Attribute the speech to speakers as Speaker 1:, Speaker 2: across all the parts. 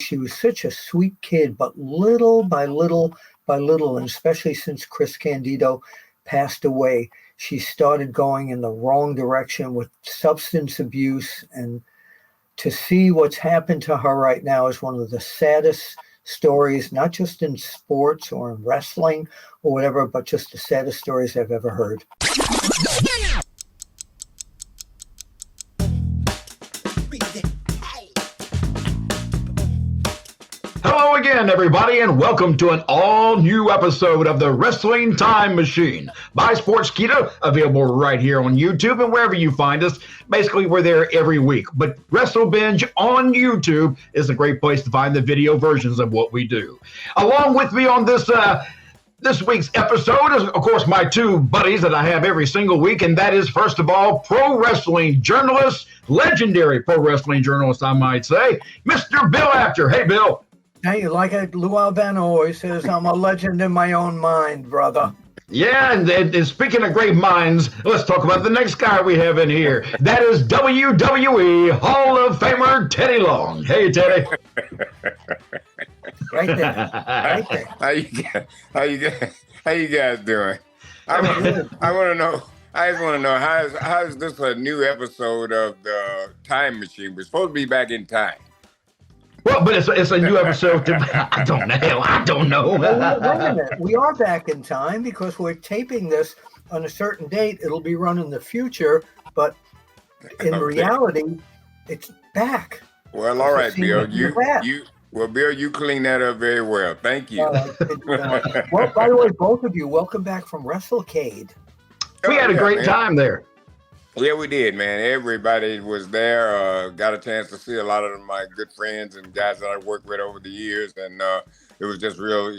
Speaker 1: She was such a sweet kid, but little by little by little, and especially since Chris Candido passed away, she started going in the wrong direction with substance abuse. And to see what's happened to her right now is one of the saddest stories, not just in sports or in wrestling or whatever, but just the saddest stories I've ever heard.
Speaker 2: Hello again, everybody, and welcome to an all-new episode of the Wrestling Time Machine by Sportskeeda, available right here on YouTube and wherever you find us. Basically, we're there every week, but WrestleBinge on YouTube is a great place to find the video versions of what we do. Along with me on this week's episode is, of course, my two buddies that I have every single week, and that is, first of all, pro wrestling journalist, legendary pro wrestling journalist, I might say, Mr. Bill Apter. Hey, Bill.
Speaker 1: Hey, like Lou Albano always says, I'm a legend in my own mind, brother.
Speaker 2: Yeah, and speaking of great minds, let's talk about the next guy we have in here. That is WWE Hall of Famer Teddy Long. Hey, Teddy.
Speaker 1: Right there. Right there.
Speaker 3: How you guys doing? I just want to know how is this a new episode of the Time Machine? We're supposed to be back in time.
Speaker 2: Well, but it's a new episode. I don't know.
Speaker 1: Well, wait a minute. We are back in time because we're taping this on a certain date. It'll be run in the future, but in reality, it's back.
Speaker 3: Well, all right, Bill. Bill, you clean that up very well. Thank you.
Speaker 1: Well, by the way, both of you, welcome back from WrestleCade.
Speaker 2: We had a great time there.
Speaker 3: Yeah, we did, man. Everybody was there. Got a chance to see a lot of my good friends and guys that I worked with over the years, and it was just real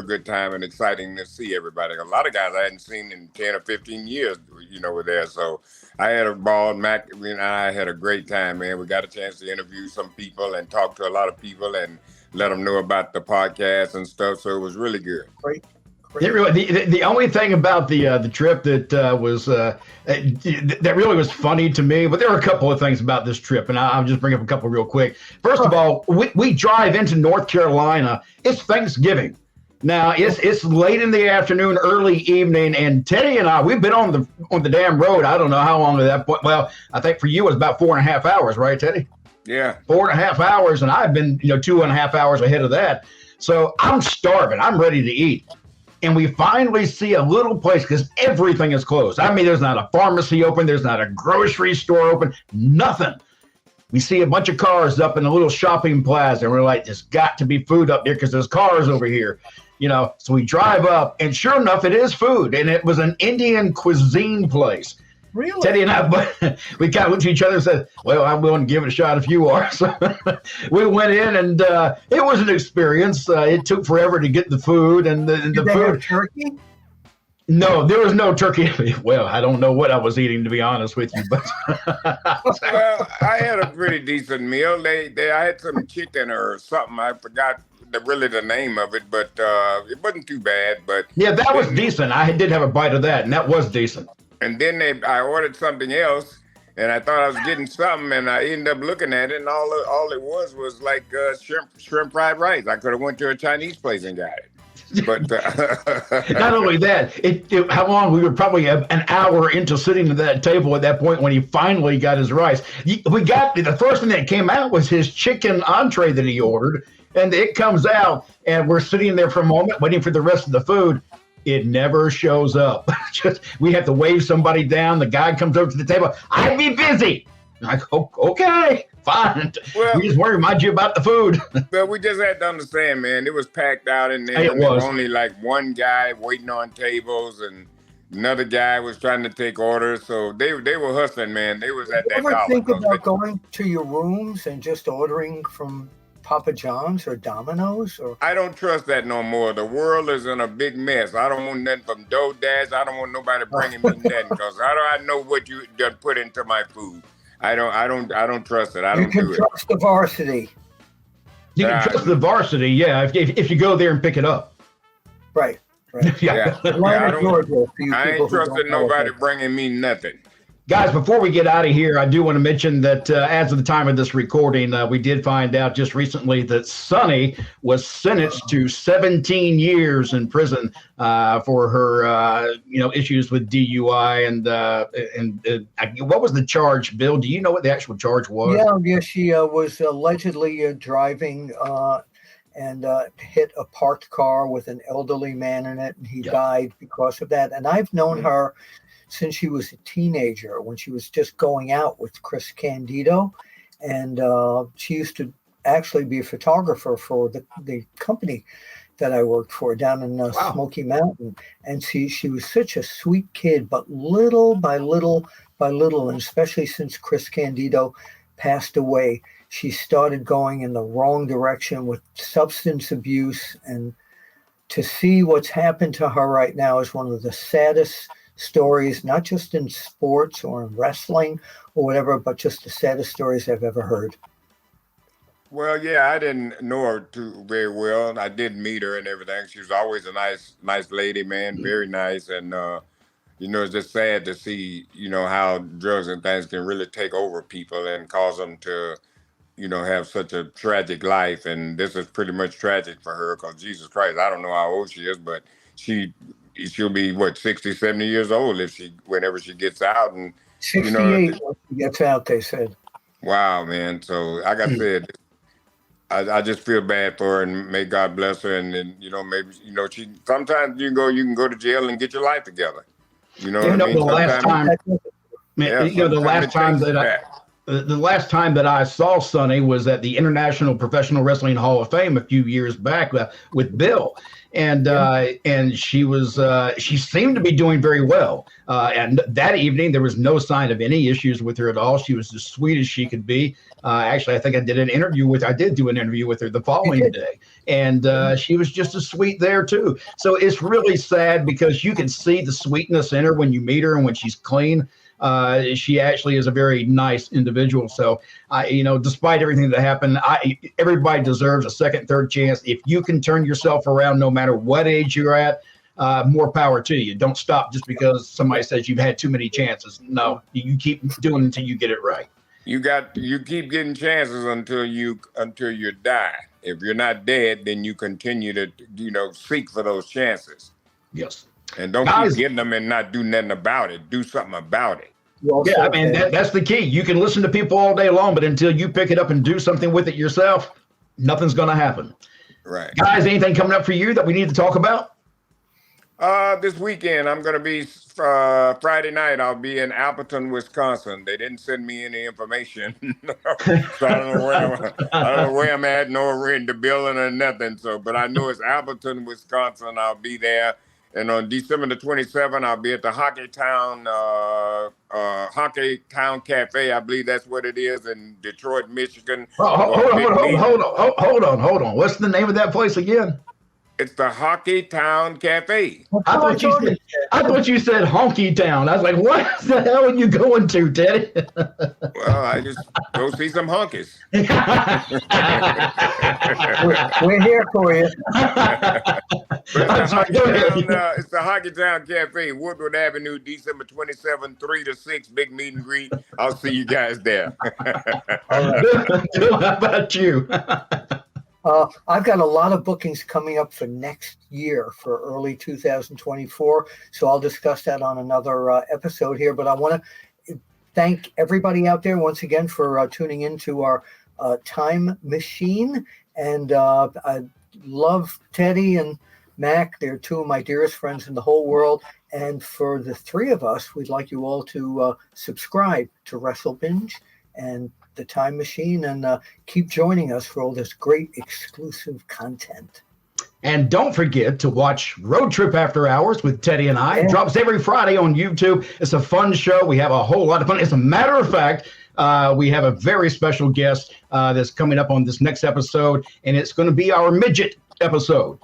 Speaker 3: good time and exciting to see everybody. A lot of guys I hadn't seen in 10 or 15 years, were there. So I had a ball. Mac and I had a great time, man. We got a chance to interview some people and talk to a lot of people and let them know about the podcast and stuff. So it was really good.
Speaker 1: Great.
Speaker 2: The only thing about the trip that was that really was funny to me, but there were a couple of things about this trip, and I'll just bring up a couple real quick. First of all, we drive into North Carolina. It's Thanksgiving. Now it's late in the afternoon, early evening, and Teddy and I, we've been on the damn road. I don't know how long at that point. Well, I think for you it was about 4.5 hours, right, Teddy?
Speaker 3: Yeah,
Speaker 2: 4.5 hours, and I've been 2.5 hours ahead of that. So I'm starving. I'm ready to eat. And we finally see a little place because everything is closed. I mean, there's not a pharmacy open. There's not a grocery store open. Nothing. We see a bunch of cars up in a little shopping plaza. And we're like, there's got to be food up there because there's cars over here. So we drive up. And sure enough, it is food. And it was an Indian cuisine place.
Speaker 1: Really?
Speaker 2: Teddy and I, we kind of looked at each other and said, well, I'm willing to give it a shot if you are. So we went in, and it was an experience. It took forever to get the food. And the
Speaker 1: Did they
Speaker 2: food.
Speaker 1: have turkey?
Speaker 2: No, there was no turkey. Well, I don't know what I was eating, to be honest with you. But
Speaker 3: well, I had a pretty decent meal. I had some chicken or something. I forgot the name of it, but it wasn't too bad. But
Speaker 2: yeah, that was decent. I did have a bite of that, and that was decent.
Speaker 3: And then I ordered something else, and I thought I was getting something, and I ended up looking at it, and all it was like shrimp fried rice. I could have went to a Chinese place and got it. But
Speaker 2: not only that, how long? We were probably an hour into sitting at that table at that point when he finally got his rice. We got the first thing that came out was his chicken entree that he ordered, and it comes out, and we're sitting there for a moment waiting for the rest of the food. It never shows up. We have to wave somebody down. The guy comes over to the table. I'd be busy. I go, okay, fine. Well, we just want to remind you about the food.
Speaker 3: But we just had to understand, man, it was packed out in there.
Speaker 2: It was.
Speaker 3: There was only like one guy waiting on tables, and another guy was trying to take orders. So they were hustling, man. They was at that dollar.
Speaker 1: You ever think about going to your rooms and just ordering from Papa John's or Domino's? Or
Speaker 3: I don't trust that no more. The world is in a big mess. I don't want nothing from DoorDash. I don't want nobody bringing me nothing because how do I know what you done put into my food? I don't trust it. I don't do it.
Speaker 1: You can trust the varsity.
Speaker 2: You can trust the varsity, yeah. If you go there and pick it up.
Speaker 1: Right.
Speaker 2: Yeah.
Speaker 3: I ain't trusting nobody bringing me nothing.
Speaker 2: Guys, before we get out of here, I do want to mention that as of the time of this recording, we did find out just recently that Sunny was sentenced to 17 years in prison for her, issues with DUI and what was the charge, Bill? Do you know what the actual charge was?
Speaker 1: Yeah, she was allegedly driving and hit a parked car with an elderly man in it, and he died because of that. And I've known her since she was a teenager, when she was just going out with Chris Candido. And she used to actually be a photographer for the company that I worked for down in Smoky Mountain. And she was such a sweet kid, but little by little, and especially since Chris Candido passed away, she started going in the wrong direction with substance abuse. And to see what's happened to her right now is one of the saddest stories, not just in sports or in wrestling or whatever, but just the saddest stories I've ever heard.
Speaker 3: Well, yeah, I didn't know her too very well. I did meet her and everything. She was always a nice lady, man, very nice. And, it's just sad to see, how drugs and things can really take over people and cause them to, have such a tragic life. And this is pretty much tragic for her because Jesus Christ, I don't know how old she is, but she'll be 60, 70 years old whenever she gets out. And
Speaker 1: 68 when she gets out, they said.
Speaker 3: Wow, man. So like I said, I just feel bad for her, and may God bless her. And then, maybe, she sometimes you can go to jail and get your life together. You know what I mean?
Speaker 2: The last time that I saw Sunny was at the International Professional Wrestling Hall of Fame a few years back with Bill. And she seemed to be doing very well. And that evening, there was no sign of any issues with her at all. She was as sweet as she could be. Actually, I think I did do an interview with her the following day. And she was just as sweet there, too. So it's really sad because you can see the sweetness in her when you meet her and when she's clean. She actually is a very nice individual. So, despite everything that happened, everybody deserves a second, third chance. If you can turn yourself around, no matter what age you're at, more power to you. Don't stop just because somebody says you've had too many chances. No, you keep doing it until you get it right.
Speaker 3: You keep getting chances until you die. If you're not dead, then you continue to, seek for those chances.
Speaker 2: Yes.
Speaker 3: And don't keep getting them and not do nothing about it. Do something about it.
Speaker 2: Yeah, I mean, that's the key. You can listen to people all day long, but until you pick it up and do something with it yourself, nothing's going to happen.
Speaker 3: Right.
Speaker 2: Guys, anything coming up for you that we need to talk about?
Speaker 3: This weekend, I'm going to be, Friday night, I'll be in Appleton, Wisconsin. They didn't send me any information. So I don't know where I'm at, nor in the building or nothing. So, but I know it's Appleton, Wisconsin. I'll be there. And on December the 27th, I'll be at the Hockey Town Cafe. I believe that's what it is in Detroit, Michigan.
Speaker 2: Hold on. What's the name of that place again?
Speaker 3: It's the Hockey Town Cafe.
Speaker 2: I thought you said Honky Town. I was like, what the hell are you going to, Teddy?
Speaker 3: Well, I just go see some honkies.
Speaker 1: We're here for you.
Speaker 3: It's the Hockey Town Cafe, Woodward Avenue, December 27th, 3 to 6, big meet and greet. I'll see you guys there.
Speaker 2: How about you?
Speaker 1: I've got a lot of bookings coming up for next year for early 2024. So I'll discuss that on another episode here. But I want to thank everybody out there once again for tuning into our time machine. And I love Teddy and Mac. They're two of my dearest friends in the whole world. And for the three of us, we'd like you all to subscribe to Wrestle Binge and the Time Machine, and keep joining us for all this great exclusive content.
Speaker 2: And don't forget to watch Road Trip After Hours with Teddy and I. It drops every Friday on YouTube. It's a fun show. We have a whole lot of fun. As a matter of fact, we have a very special guest that's coming up on this next episode, and it's going to be our midget episode.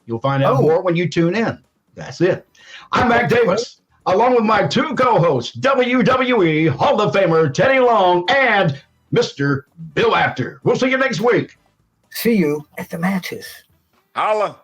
Speaker 2: You'll find out more when you tune in. That's it. I'm Mac Davis, along with my two co-hosts, WWE Hall of Famer Teddy Long and Mr. Bill Apter. We'll see you next week.
Speaker 1: See you at the matches.
Speaker 3: Holla.